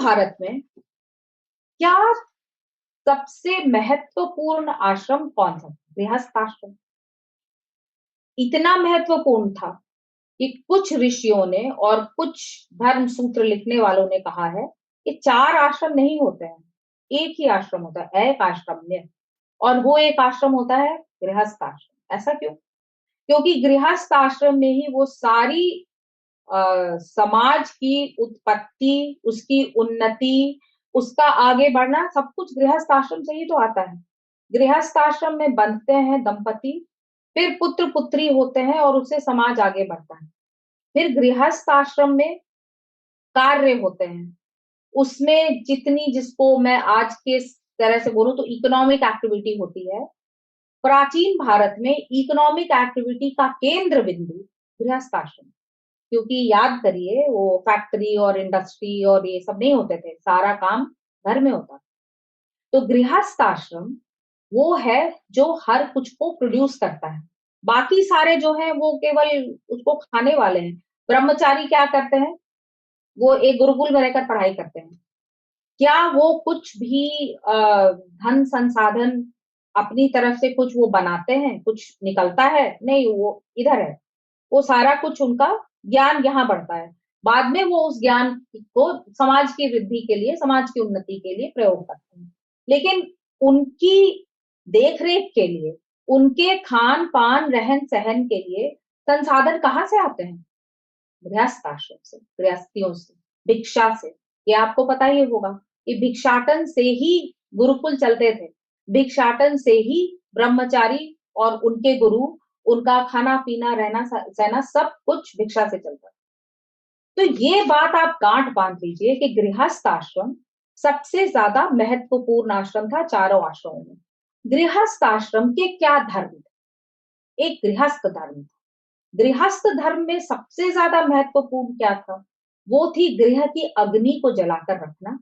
भारत में क्या सबसे महत्वपूर्ण आश्रम कौन सा? गृहस्थ आश्रम। इतना महत्वपूर्ण था कि कुछ ऋषियों ने और कुछ धर्म सूत्र लिखने वालों ने कहा है कि 4 आश्रम नहीं होते हैं, एक ही आश्रम होता है, एक आश्रम में। और वो एक आश्रम होता है गृहस्थ आश्रम। ऐसा क्यों? क्योंकि गृहस्थ आश्रम में ही वो सारी समाज की उत्पत्ति, उसकी उन्नति, उसका आगे बढ़ना सब कुछ गृहस्थ आश्रम से ही तो आता है। गृहस्थ आश्रम में बंधते हैं दंपति, फिर पुत्र पुत्री होते हैं और उससे समाज आगे बढ़ता है। फिर गृहस्थ आश्रम में कार्य होते हैं, उसमें जितनी, जिसको मैं आज के तरह से बोलूं तो इकोनॉमिक एक्टिविटी होती है। प्राचीन भारत में इकोनॉमिक एक्टिविटी का केंद्र बिंदु गृहस्थ आश्रम। क्योंकि याद करिए, वो फैक्ट्री और इंडस्ट्री और ये सब नहीं होते थे, सारा काम घर में होता था। तो गृहस्थ आश्रम वो है जो हर कुछ को प्रोड्यूस करता है, बाकी सारे जो है वो केवल उसको खाने वाले हैं। ब्रह्मचारी क्या करते हैं? वो एक गुरुकुल में रहकर पढ़ाई करते हैं। क्या वो कुछ भी धन संसाधन अपनी तरफ से कुछ वो बनाते हैं, कुछ निकलता है? नहीं, वो इधर है। वो सारा कुछ उनका ज्ञान यहाँ बढ़ता है। बाद में वो उस ज्ञान को समाज की वृद्धि के लिए, समाज की उन्नति के लिए प्रयोग करते हैं। लेकिन उनकी देख-रेख के लिए, उनके खान-पान, रहन-सहन के लिए संसाधन कहाँ से आते हैं? गृहस्थ आश्रम से, गृहस्थियों से, भिक्षा से। ये आपको पता ही होगा कि भिक्षाटन से ही गुरुकुल चलते थे। भिक्षाटन से ही ब्रह्मचारी और उनके गुरु, उनका खाना-पीना, रहना-सहना सब कुछ भिक्षा से चलता। तो ये बात आप गांठ बांध लीजिए कि गृहस्थ आश्रम सबसे ज्यादा महत्वपूर्ण आश्रम था चारों आश्रमों में। गृहस्थ आश्रम के क्या धर्म थे? एक गृहस्थ धर्म था। गृहस्थ धर्म में सबसे ज्यादा महत्वपूर्ण क्या था? वो थी गृह की अग्नि को जलाकर रखना,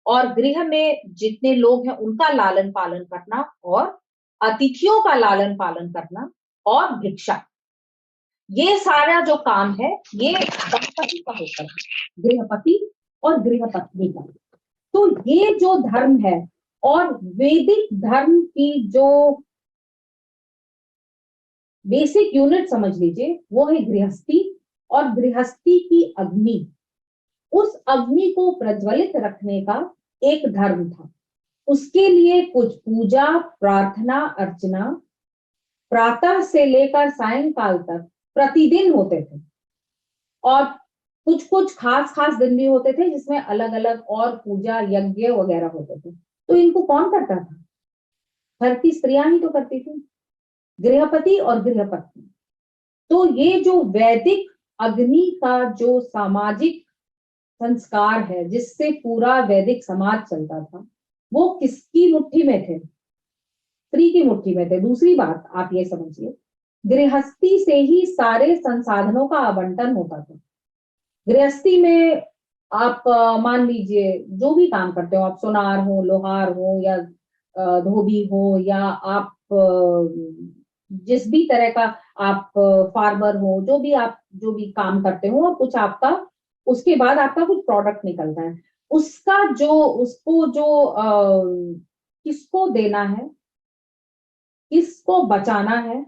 और गृह में जितने लोग हैं उनका लालन पालन करना, और अतिथियों का लालन पालन करना, और भिक्षा। ये सारा जो काम है ये दंपति का होता है, गृहपति और गृहपत्नी का। तो ये जो धर्म है, और वैदिक धर्म की जो बेसिक यूनिट समझ लीजिए, वो है गृहस्थी। और गृहस्थी की अग्नि, उस अग्नि को प्रज्वलित रखने का एक धर्म था। उसके लिए कुछ पूजा, प्रार्थना, अर्चना प्रातः से लेकर सायंकाल तक प्रतिदिन होते थे। और कुछ कुछ खास खास दिन भी होते थे जिसमें अलग अलग और पूजा, यज्ञ वगैरह होते थे। तो इनको कौन करता था? घर की स्त्रियां ही तो करती थी, गृहपति और गृहपत्नी। तो ये जो वैदिक अग्नि का जो सामाजिक संस्कार है, जिससे पूरा वैदिक समाज चलता था, वो किसकी मुट्ठी में थे? स्त्री की मुट्ठी में थे। दूसरी बात आप ये समझिए, गृहस्थी से ही सारे संसाधनों का आवंटन होता था। गृहस्थी में आप मान लीजिए जो भी काम करते हो, आप सुनार हो, लोहार हो, या धोबी हो, या आप जिस भी तरह का आप फार्मर हो, जो भी काम करते हो, और कुछ आपका उसके बाद आपका कुछ प्रोडक्ट निकलता है, उसका जो उसको जो किसको देना है, किसको बचाना है,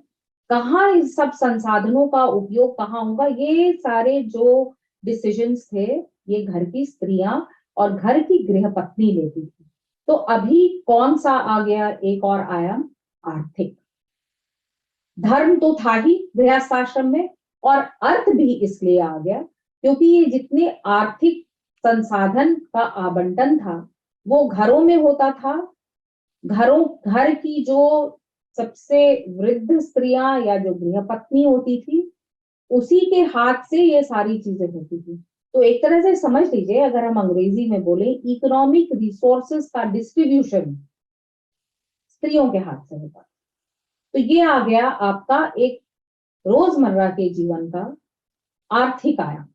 कहाँ इस सब संसाधनों का उपयोग कहाँ होगा, ये सारे जो डिसीजंस थे, ये घर की स्त्रियां और घर की गृहपत्नी लेती थी। तो अभी कौन सा आ गया एक और आयाम? आर्थिक। धर्म तो था ही गृहस्थ आश्रम में, और अर्थ भी इसलिए आ गया क्योंकि ये जितने आर्थिक संसाधन का आवंटन था वो घरों में होता था। घर की जो सबसे वृद्ध स्त्रियां या जो गृहपत्नी होती थी, उसी के हाथ से ये सारी चीजें होती थी। तो एक तरह से समझ लीजिए, अगर हम अंग्रेजी में बोले, इकोनॉमिक रिसोर्सेस का डिस्ट्रीब्यूशन स्त्रियों के हाथ से होता। तो ये आ गया आपका एक रोजमर्रा के जीवन का आर्थिक आयाम।